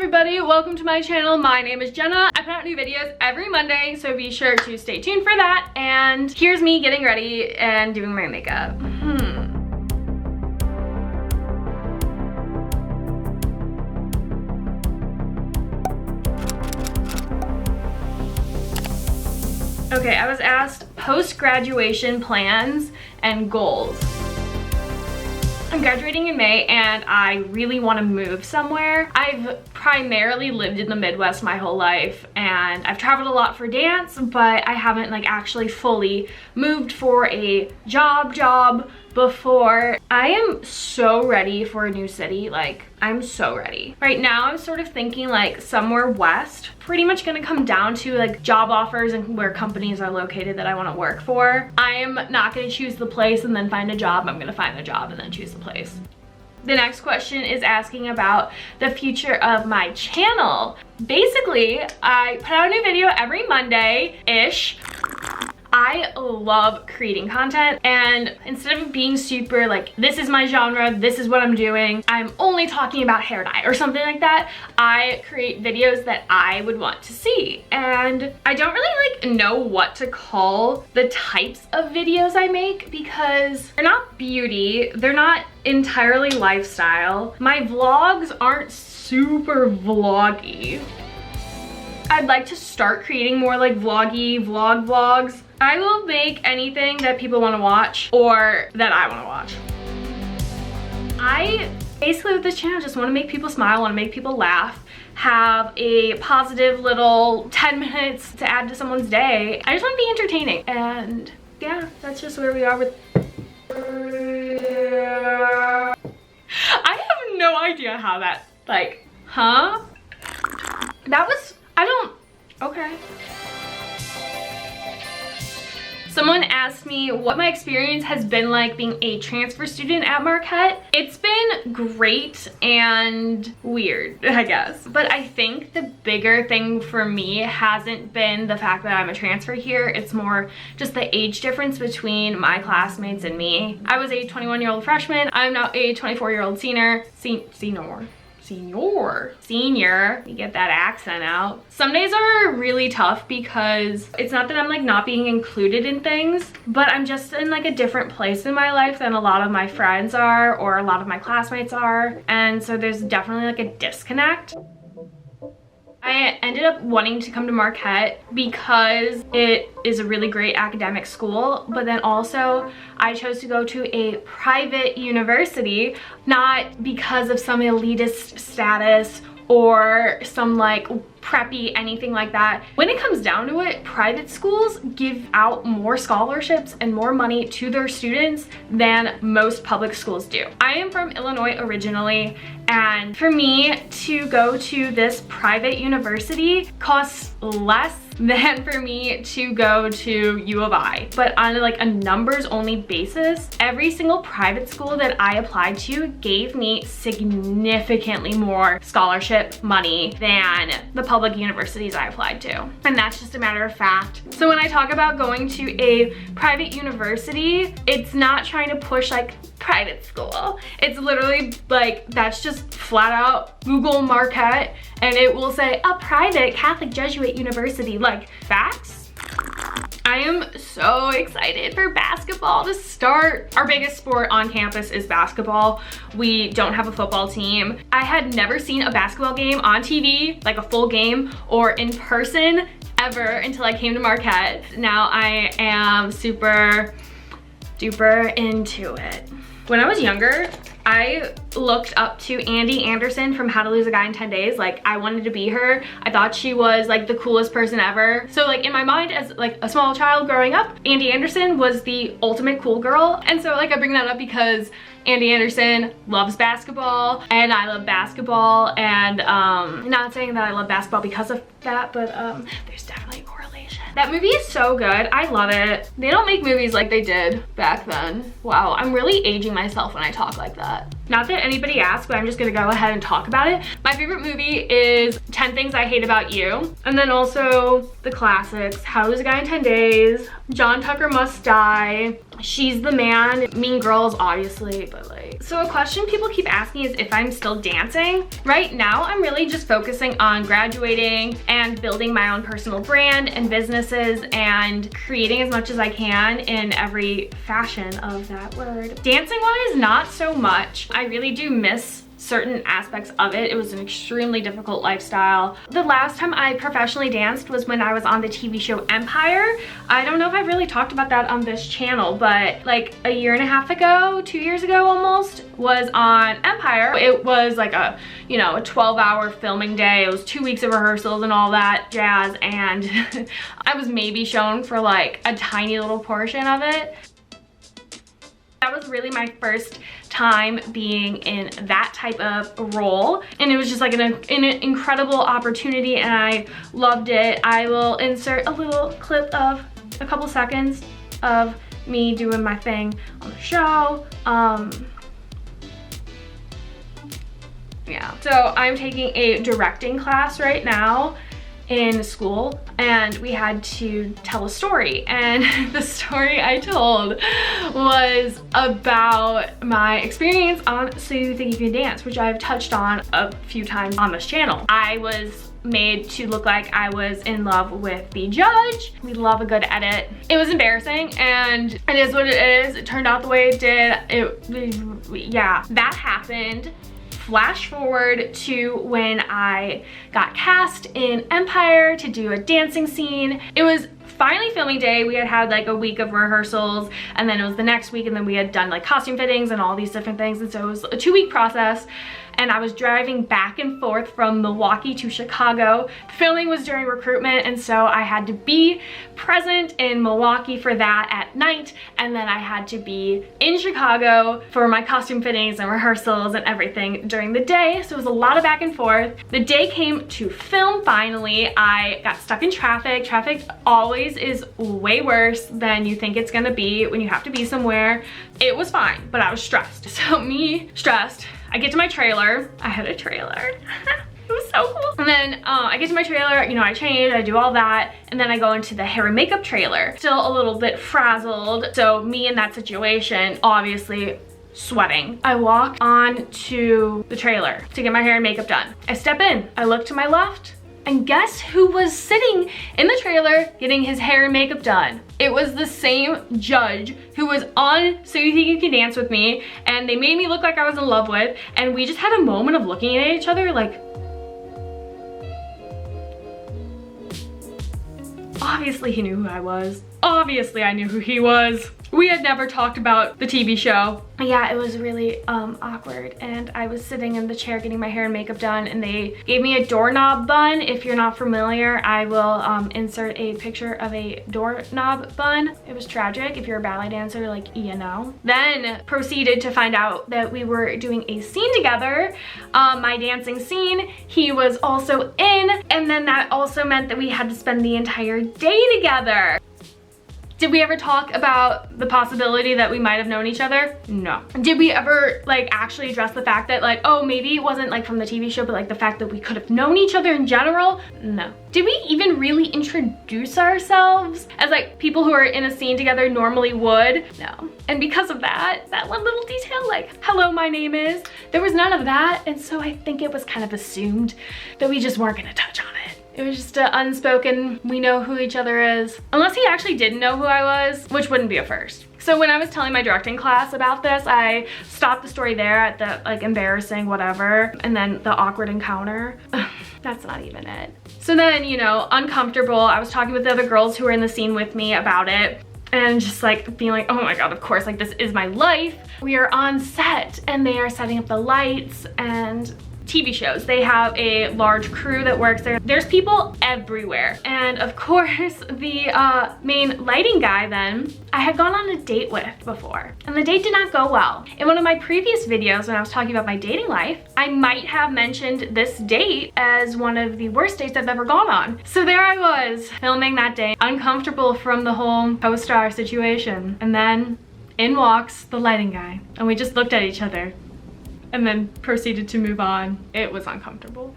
everybody, welcome to my channel. My name is Jenna. I put out new videos every Monday, so be sure to stay tuned for that. And here's me getting ready and doing my makeup. Okay, I was asked post-graduation plans and goals. I'm graduating in May and I really want to move somewhere. I've primarily lived in the Midwest my whole life and I've traveled a lot for dance, but I haven't actually fully moved for a job before. I am so ready for a new city. I'm so ready. Right now I'm sort of thinking somewhere west. Pretty much gonna come down to job offers and where companies are located that I want to work for. I am not gonna choose the place and then find a job. I'm gonna find a job and then choose the place. The next question is asking about the future of my channel. Basically, I put out a new video every Monday-ish. I love creating content, and instead of being super this is my genre, this is what I'm doing, I'm only talking about hair dye or something like that, I create videos that I would want to see. And I don't really know what to call the types of videos I make because they're not beauty, they're not entirely lifestyle. My vlogs aren't super vloggy. I'd like to start creating more vloggy vlogs. I will make anything that people want to watch or that I want to watch. I basically with this channel just want to make people smile, want to make people laugh, have a positive little 10 minutes to add to someone's day. I just want to be entertaining, and yeah, that's just where we are with. I have no idea how that huh? That was, okay. Someone asked me what my experience has been like being a transfer student at Marquette. It's been great and weird, I guess. But I think the bigger thing for me hasn't been the fact that I'm a transfer here. It's more just the age difference between my classmates and me. I was a 21-year-old freshman. I'm now a 24-year-old senior. Senior, you get that accent out. Some days are really tough because it's not that I'm not being included in things, but I'm just in a different place in my life than a lot of my friends are or a lot of my classmates are, and so there's definitely a disconnect. I ended up wanting to come to Marquette because it is a really great academic school, but then also I chose to go to a private university, not because of some elitist status or some preppy anything like that. When it comes down to it, private schools give out more scholarships and more money to their students than most public schools do. I am from Illinois originally, and for me to go to this private university costs less than for me to go to U of I. But on a numbers only basis, every single private school that I applied to gave me significantly more scholarship money than the public universities I applied to. And that's just a matter of fact. So when I talk about going to a private university, it's not trying to push private school. It's literally that's just flat out Google Marquette and it will say a private Catholic Jesuit university. Facts. I am so excited for basketball to start. Our biggest sport on campus is basketball. We don't have a football team. I had never seen a basketball game on TV, a full game, or in person ever until I came to Marquette. Now I am super duper into it. When I was younger, I looked up to Andy Anderson from How to Lose a Guy in 10 Days. I wanted to be her. I thought she was the coolest person ever. So in my mind as a small child growing up, Andy Anderson was the ultimate cool girl. And so I bring that up because Andy Anderson loves basketball and I love basketball, and not saying that I love basketball because of that, but there's definitely a correlation. That movie is so good. I love it. They don't make movies like they did back then. Wow, I'm really aging myself when I talk like that. Not that anybody asked, but I'm just gonna go ahead and talk about it. My favorite movie is 10 Things I Hate About You. And then also the classics, How to Lose a Guy in 10 Days, John Tucker Must Die, She's the Man, Mean Girls, obviously, but like. So a question people keep asking is if I'm still dancing. Right now, I'm really just focusing on graduating and building my own personal brand and businesses and creating as much as I can in every fashion of that word. Dancing wise, not so much. I really do miss certain aspects of it. It was an extremely difficult lifestyle. The last time I professionally danced was when I was on the TV show Empire. I don't know if I've really talked about that on this channel, but like a year and a half ago, 2 years ago almost, was on Empire. It was like a, you know, a 12-hour filming day. It was 2 weeks of rehearsals and all that jazz, and I was maybe shown for like a tiny little portion of it. That was really my first time being in that type of role, and it was just like an incredible opportunity, and I loved it. I will insert a little clip of a couple seconds of me doing my thing on the show. Yeah, so I'm taking a directing class right now in school, and we had to tell a story, and the story I told was about my experience on So You Think You Can Dance, which I've touched on a few times on this channel. I was made to look like I was in love with the judge. We love a good edit. It was embarrassing, and it is what it is. It turned out the way it did. Yeah, that happened. Flash forward to when I got cast in Empire to do a dancing scene. It was finally filming day. We had like a week of rehearsals, and then it was the next week, and then we had done like costume fittings and all these different things, and so it was a 2-week process. And I was driving back and forth from Milwaukee to Chicago. Filming was during recruitment, and so I had to be present in Milwaukee for that at night, and then I had to be in Chicago for my costume fittings and rehearsals and everything during the day. So it was a lot of back and forth. The day came to film finally. I got stuck in traffic. Traffic always is way worse than you think it's gonna be when you have to be somewhere. It was fine, but I was stressed. So me stressed, I get to my trailer. I had a trailer. It was so cool. And then I get to my trailer, you know, I change, I do all that, and then I go into the hair and makeup trailer. Still a little bit frazzled. So me in that situation, obviously sweating. I walk on to the trailer to get my hair and makeup done. I step in, I look to my left, and guess who was sitting in the trailer getting his hair and makeup done? It was the same judge who was on So You Think You Can Dance with me, and they made me look like I was in love with, and we just had a moment of looking at each other like, obviously he knew who I was. Obviously I knew who he was. We had never talked about the TV show. Yeah, it was really awkward, and I was sitting in the chair getting my hair and makeup done, and they gave me a doorknob bun. If you're not familiar, I will insert a picture of a doorknob bun. It was tragic. If you're a ballet dancer, like, you know. Then proceeded to find out that we were doing a scene together, my dancing scene. He was also in, and then that also meant that we had to spend the entire day together. Did we ever talk about the possibility that we might have known each other? No. Did we ever like actually address the fact that like, oh, maybe it wasn't like from the TV show, but like the fact that we could have known each other in general? No. Did we even really introduce ourselves as like people who are in a scene together normally would? No. And because of that one little detail, like, hello, my name is, there was none of that. And so I think it was kind of assumed that we just weren't gonna touch on it. It was just an unspoken, we know who each other is. Unless he actually didn't know who I was, which wouldn't be a first. So when I was telling my directing class about this, I stopped the story there at the like embarrassing whatever, and then the awkward encounter. That's not even it. So then, you know, uncomfortable. I was talking with the other girls who were in the scene with me about it, and just like being like, oh my God, of course, like this is my life. We are on set and they are setting up the lights and TV shows. They have a large crew that works there. There's people everywhere. And of course, the main lighting guy then, I had gone on a date with before, and the date did not go well. In one of my previous videos when I was talking about my dating life, I might have mentioned this date as one of the worst dates I've ever gone on. So there I was, filming that day, uncomfortable from the whole co-star situation. And then in walks the lighting guy, and we just looked at each other. and then proceeded to move on. It was uncomfortable.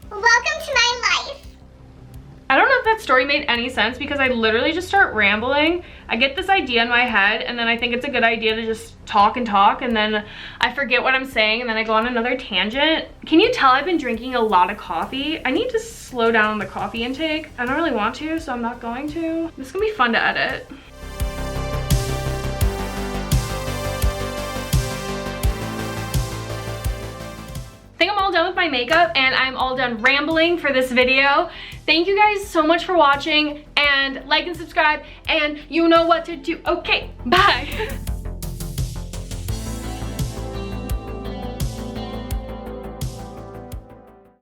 Welcome to my life. I don't know if that story made any sense because I literally just start rambling. I get this idea in my head and then I think it's a good idea to just talk and talk, and then I forget what I'm saying and then I go on another tangent. Can you tell I've been drinking a lot of coffee? I need to slow down on the coffee intake. I don't really want to, so I'm not going to. This is gonna be fun to edit. I think I'm all done with my makeup and I'm all done rambling for this video. Thank you guys so much for watching, and like and subscribe, and you know what to do. Okay, bye.